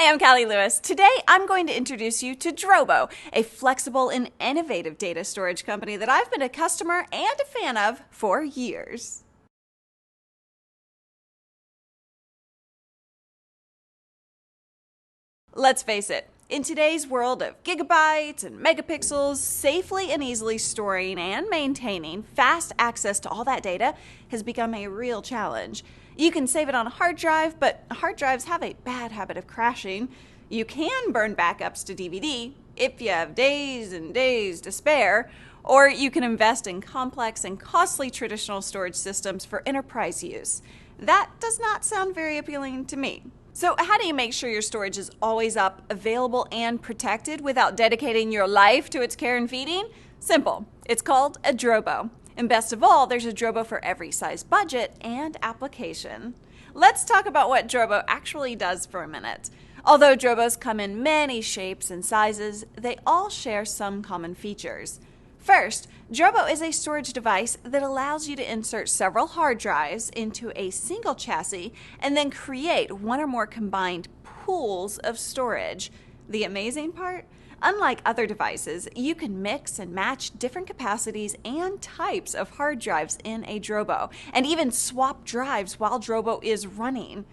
I'm Callie Lewis. Today, I'm going to introduce you to Drobo, a flexible and innovative data storage company that I've been a customer and a fan of for years. Let's face it, in today's world of gigabytes and megapixels, safely and easily storing and maintaining fast access to all that data has become a real challenge. You can save it on a hard drive, but hard drives have a bad habit of crashing. You can burn backups to DVD if you have days and days to spare, or you can invest in complex and costly traditional storage systems for enterprise use. That does not sound very appealing to me. So how do you make sure your storage is always up, available, and protected without dedicating your life to its care and feeding? Simple. It's called a Drobo. And best of all, there's a Drobo for every size budget and application. Let's talk about what Drobo actually does for a minute. Although Drobos come in many shapes and sizes, they all share some common features. First, Drobo is a storage device that allows you to insert several hard drives into a single chassis and then create one or more combined pools of storage. The amazing part? Unlike other devices, you can mix and match different capacities and types of hard drives in a Drobo, and even swap drives while Drobo is running.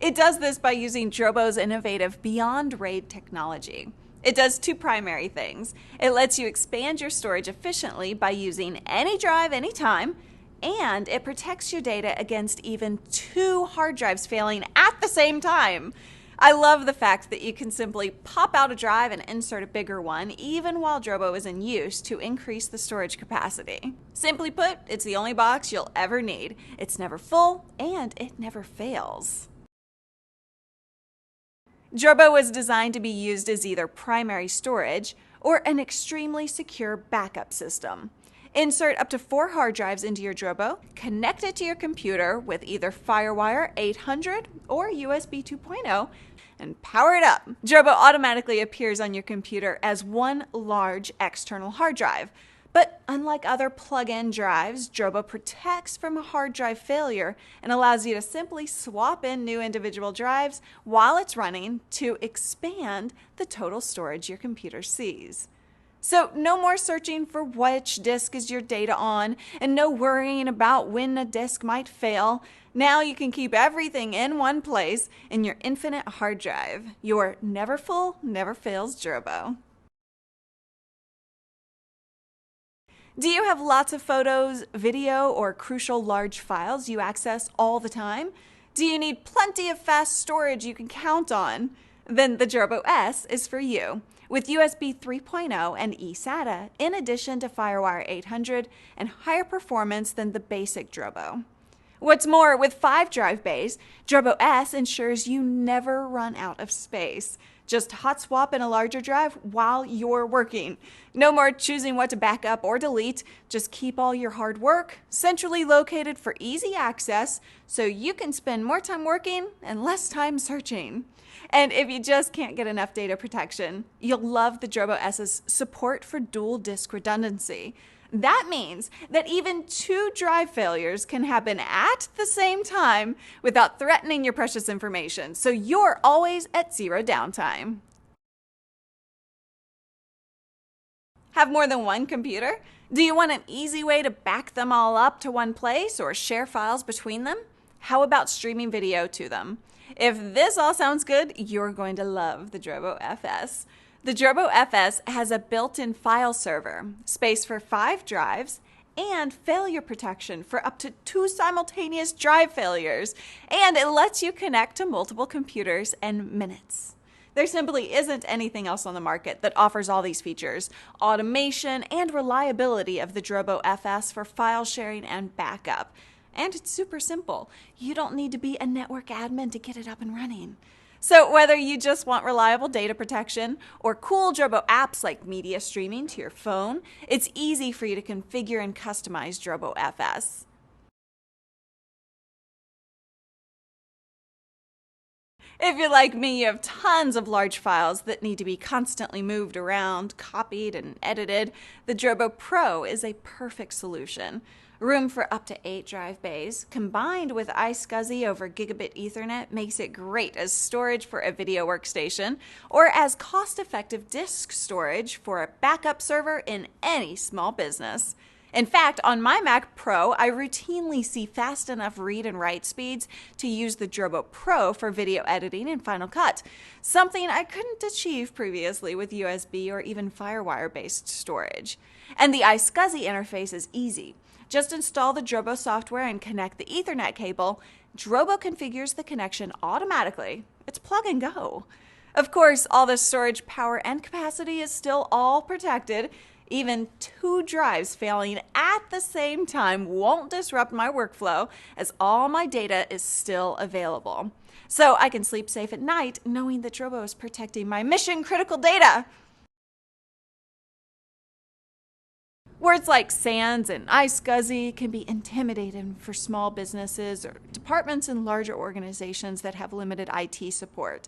It does this by using Drobo's innovative Beyond RAID technology. It does two primary things. It lets you expand your storage efficiently by using any drive anytime, and it protects your data against even two hard drives failing at the same time. I love the fact that you can simply pop out a drive and insert a bigger one, even while Drobo is in use, to increase the storage capacity. Simply put, it's the only box you'll ever need. It's never full, and it never fails. Drobo was designed to be used as either primary storage or an extremely secure backup system. Insert up to 4 hard drives into your Drobo, connect it to your computer with either FireWire 800 or USB 2.0, and power it up. Drobo automatically appears on your computer as one large external hard drive. But unlike other plug-in drives, Drobo protects from a hard drive failure and allows you to simply swap in new individual drives while it's running to expand the total storage your computer sees. So no more searching for which disk is your data on, and no worrying about when a disk might fail. Now you can keep everything in one place in your infinite hard drive. Your never full, never fails Drobo. Do you have lots of photos, video, or crucial large files you access all the time? Do you need plenty of fast storage you can count on? Then the Drobo S is for you, with USB 3.0 and eSATA, in addition to FireWire 800 and higher performance than the basic Drobo. What's more, with 5 drive bays, Drobo S ensures you never run out of space. Just hot swap in a larger drive while you're working. No more choosing what to back up or delete. Just keep all your hard work centrally located for easy access so you can spend more time working and less time searching. And if you just can't get enough data protection, you'll love the Drobo S's support for dual disk redundancy. That means that even 2 drive failures can happen at the same time without threatening your precious information, so you're always at 0 downtime. Have more than one computer? Do you want an easy way to back them all up to one place or share files between them? How about streaming video to them? If this all sounds good, you're going to love the Drobo FS. The Drobo FS has a built-in file server, space for 5 drives, and failure protection for up to 2 simultaneous drive failures, and it lets you connect to multiple computers in minutes. There simply isn't anything else on the market that offers all these features, automation, and reliability of the Drobo FS for file sharing and backup. And it's super simple. You don't need to be a network admin to get it up and running. So whether you just want reliable data protection or cool Drobo apps like media streaming to your phone, it's easy for you to configure and customize Drobo FS. If you're like me, you have tons of large files that need to be constantly moved around, copied, and edited. The Drobo Pro is a perfect solution. Room for up to 8 drive bays, combined with iSCSI over Gigabit Ethernet, makes it great as storage for a video workstation or as cost-effective disk storage for a backup server in any small business. In fact, on my Mac Pro, I routinely see fast enough read and write speeds to use the Drobo Pro for video editing in Final Cut, something I couldn't achieve previously with USB or even FireWire-based storage. And the iSCSI interface is easy. Just install the Drobo software and connect the Ethernet cable. Drobo configures the connection automatically. It's plug and go. Of course, all the storage power and capacity is still all protected. Even 2 drives failing at the same time won't disrupt my workflow, as all my data is still available. So I can sleep safe at night knowing that Drobo is protecting my mission-critical data. Words like SANS and iSCSI can be intimidating for small businesses or departments in larger organizations that have limited IT support.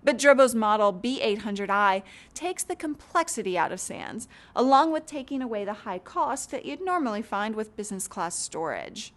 But Drobo's model B800i takes the complexity out of SANS, along with taking away the high cost that you'd normally find with business class storage.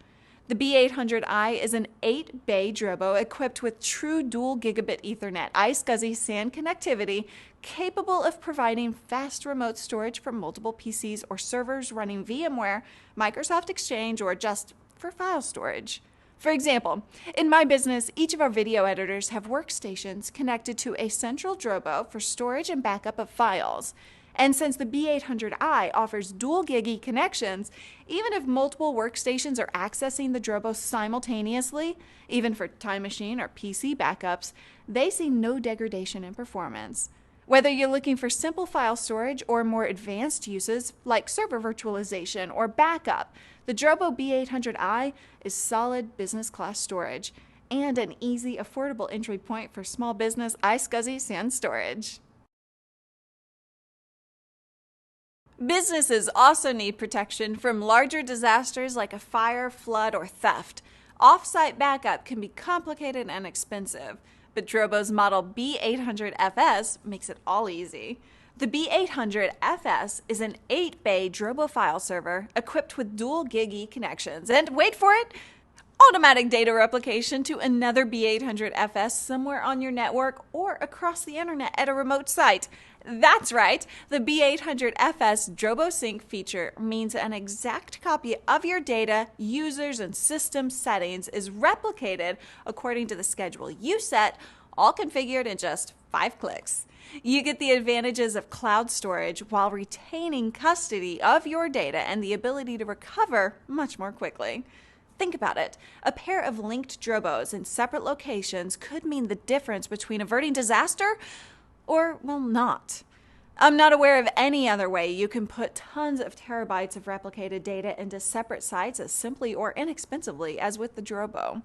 The B800i is an 8-bay Drobo equipped with true dual gigabit Ethernet iSCSI SAN connectivity, capable of providing fast remote storage for multiple PCs or servers running VMware, Microsoft Exchange, or just for file storage. For example, in my business, each of our video editors have workstations connected to a central Drobo for storage and backup of files. And since the B800i offers dual gigi connections, even if multiple workstations are accessing the Drobo simultaneously, even for Time Machine or PC backups, they see no degradation in performance. Whether you're looking for simple file storage or more advanced uses like server virtualization or backup, the Drobo B800i is solid business class storage and an easy, affordable entry point for small business iSCSI SAN storage. Businesses also need protection from larger disasters like a fire, flood, or theft. Off-site backup can be complicated and expensive, but Drobo's model B800FS makes it all easy. The B800FS is an 8-bay Drobo file server equipped with dual gigi connections and, wait for it, automatic data replication to another B800FS somewhere on your network or across the internet at a remote site. That's right, the B800FS Drobo Sync feature means an exact copy of your data, users, and system settings is replicated according to the schedule you set, all configured in just 5 clicks. You get the advantages of cloud storage while retaining custody of your data and the ability to recover much more quickly. Think about it. A pair of linked Drobos in separate locations could mean the difference between averting disaster or, well, not. I'm not aware of any other way you can put tons of terabytes of replicated data into separate sites as simply or inexpensively as with the Drobo.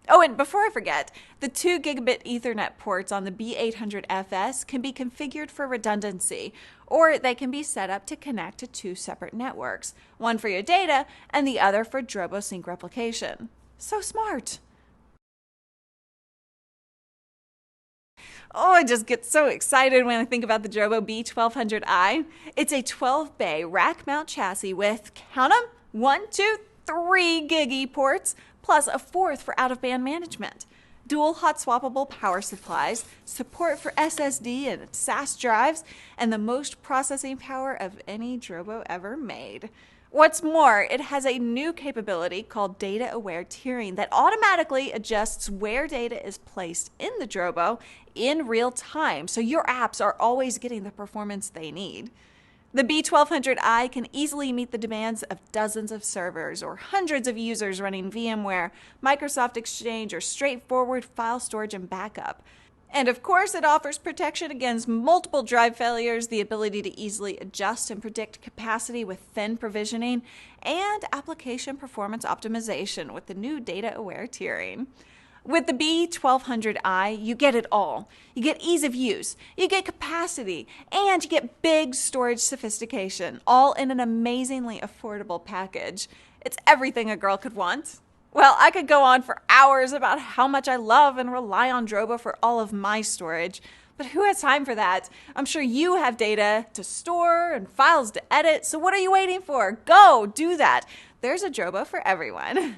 Oh, and before I forget, the 2 gigabit Ethernet ports on the B800FS can be configured for redundancy, or they can be set up to connect to 2 separate networks, one for your data and the other for Drobo Sync replication. So smart! Oh, I just get so excited when I think about the Drobo B1200i. It's a 12-bay rack mount chassis with, count 'em, 1, 2, 3 gigi ports, plus a 4th for out-of-band management. Dual hot swappable power supplies, support for SSD and SAS drives, and the most processing power of any Drobo ever made. What's more, it has a new capability called data-aware tiering that automatically adjusts where data is placed in the Drobo in real time, so your apps are always getting the performance they need. The B1200i can easily meet the demands of dozens of servers or hundreds of users running VMware, Microsoft Exchange, or straightforward file storage and backup. And of course, it offers protection against multiple drive failures, the ability to easily adjust and predict capacity with thin provisioning, and application performance optimization with the new data-aware tiering. With the B1200i, you get it all. You get ease of use, you get capacity, and you get big storage sophistication, all in an amazingly affordable package. It's everything a girl could want. Well, I could go on for hours about how much I love and rely on Drobo for all of my storage, But who has time for that? I'm sure you have data to store and files to edit, so what are you waiting for? Go do that. There's a Drobo for everyone.